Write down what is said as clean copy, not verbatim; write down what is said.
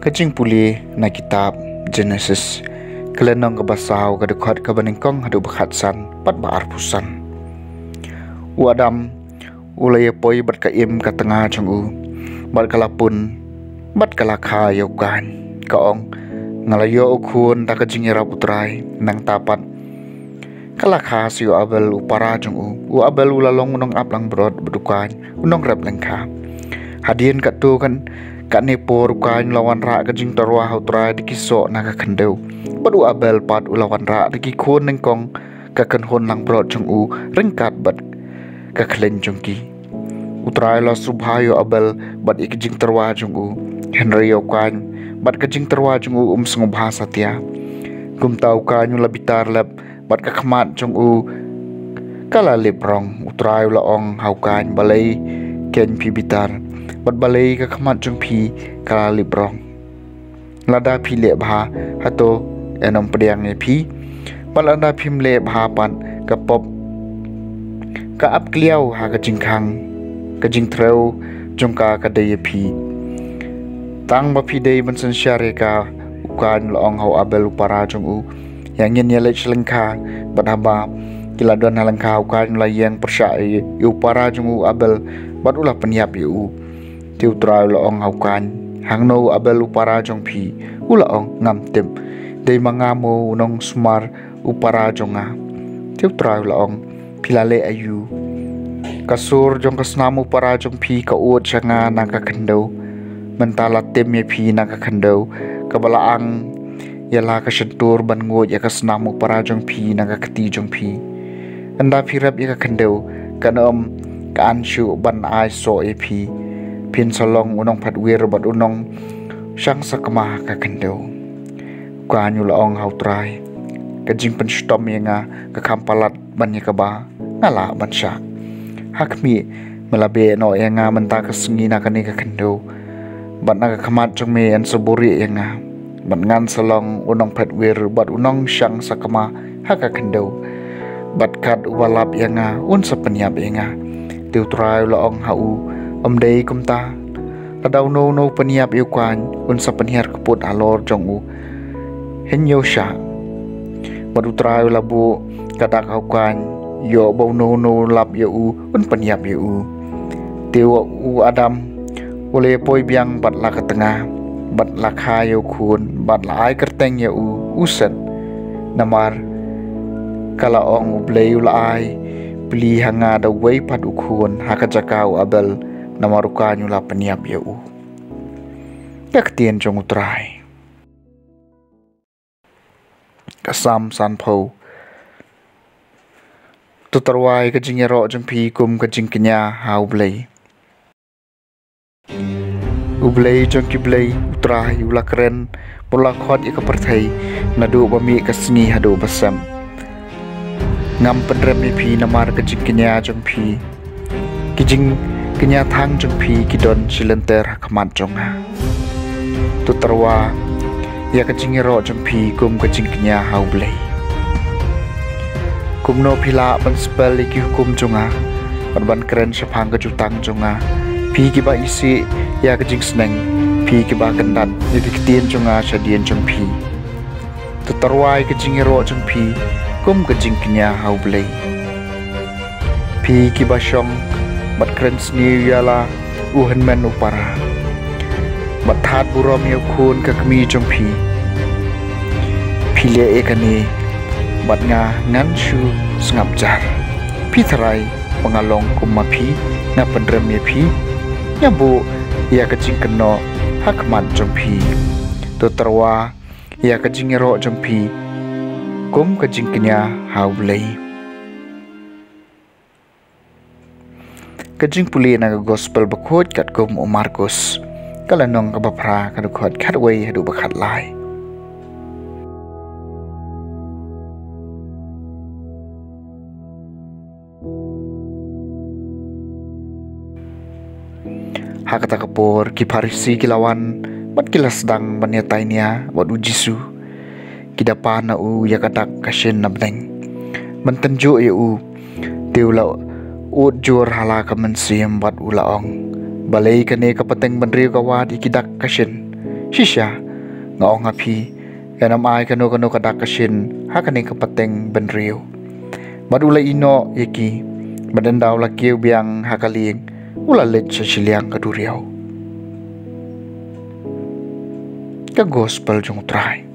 Kajing puli na kitab Genesis kelenong kebasaw kadekhat kabaningkong hadu bekhatsan pat baarpusan. U Adam ulaya poi bat kaim ka tengah jong bat kalapun bat kalakha yogan kaong ngalayo ukun ta kajing ira putrai nang tapat kalakha siu abel upara jong u abel ulalong unong aplang brod bedukan unong rap lengkha hadien katu kan kane por kain lawan ra kajing tarwa hautra dikiso naga khandeu badu abel pat ulawan ra diki khon nengkong ka kan hon lang brod jong u rengkat bat ka khlen jong ki utrai la subhayo abel bat ikjing tarwa jong u henry kain bat kajing tarwa jong u sngub bahasa tia kum tau ka nyu labitar lab bat ka khmat jong u kala leprong utrai la ong haukan balai ken pi bitar bat balai ka khmat jong pi kala leprong lada pi le bha hato enom pediang e pi balada phim le bha pan ka pop ka ap kliau ha ka jingkhang ka jingthreu jongka ka dei pi tang ba pi dei ban san share ka ukan long hau abel upara jong u yang nyen yele chlengkha badaba kila don halangkha ukan layang persha yu para jong u abel bat ulah penyap yu tiu trai long hau kan hangno abel upara jong pi ulaong ngam tem dei mangamo nong smar upara jonga tiu trai long pilale ayu kasur jong kasnamu para jong pi ka ut changa naka khandau mentala tem ye pi naka khandau kabalaang yala ka shentur ban ngoj ya kasnamu para jong pi naka kati jong pi anda pirap ya ka khandau kanom ka anshu ban ai so e pi pin salong unong phatwir bat unong sang sakma ka khandau ka nyu laong hautrai ka jing pen stom yenga ka kampalat ban ye ka ba ngala ban sha hakmi melabe no yenga menta ka sengi na kani ka khandau bat na ka khamat jong me an saburi yenga bat ngan salong unong phatwir bat unong sang sakma ha ka khandau bat kat walap yenga un sapanyap yenga tiu trai laong hau dei kumta ladau no peniap yukan un sapaniar kaput alor jong u henyo sha badu trai labu kadak haukan yo bau no lap yo u un peniap yo u tiu u Adam ule poi biang bat la ka tengah bat la kha yo khun bat la ai kerteng yo u usen namar kala ong blei ula ai beli hanga da wei pat ukhun hakajakau abel namaruka nyula peniap ya u yak tien jong utrai kasam san pho tutarwai ka jingero jong pi kum ka jingknya hau blei ublei jong ki blei utrai ula keren pola khot ya ka perthai nadu bami ka sngi hadu basam ngam penrem pi namar ka jingknya jong pi kijing kenya thang jong pi kidon silenter khmat jonga tutarwa ya ka jingero jong pi kum ka jingknya hau blei kumno pila ban spell ki hukum jonga ban keren saphang ka jutang jonga pi ki ba isi ya ka jing sneng pi ki ba kandat ya ki tien jonga sadien jong pi tutarwa ka jingero jong pi kum ka jingknya hau blei pi ki ba shong bat keren sni yala uhen men upara บัดทาดบุรอมเมียวคูนกะกมีจงพีพี่เลียเอกนีบัดงางั้นชูสงับจารพี่ทรายปงาลงกุมมาพีงาปันเรมีพียาบุยากะจิงกันโนฮักมันจงพีตัวตรวายากะจิงโรจงพีกุมกะจิงกัญญาฮาวเลยกะจิงปุลีนากะกอสเปลบะโคดกัดกุมอมาร์กุสกะละนองกะบะพรากะดุขอดคัดไว้ให้ดูบะขัดลายHakata kapor ki Farisi kilawan bat kila sedang banyatainya wat ujisu kidapa na u yakadak kashin nabdeng mentenjo ya u tiula ut jor hala kamen siem bat ulaong balai kane kapateng benriu kawad ikidak kashin shisha ngaong api yanam ai kano kadak kashin hakane kapateng benriu bat ula ino yaki badendau lakiu biang hakaling ula let sa siliang kaduriaw ka gospel jong try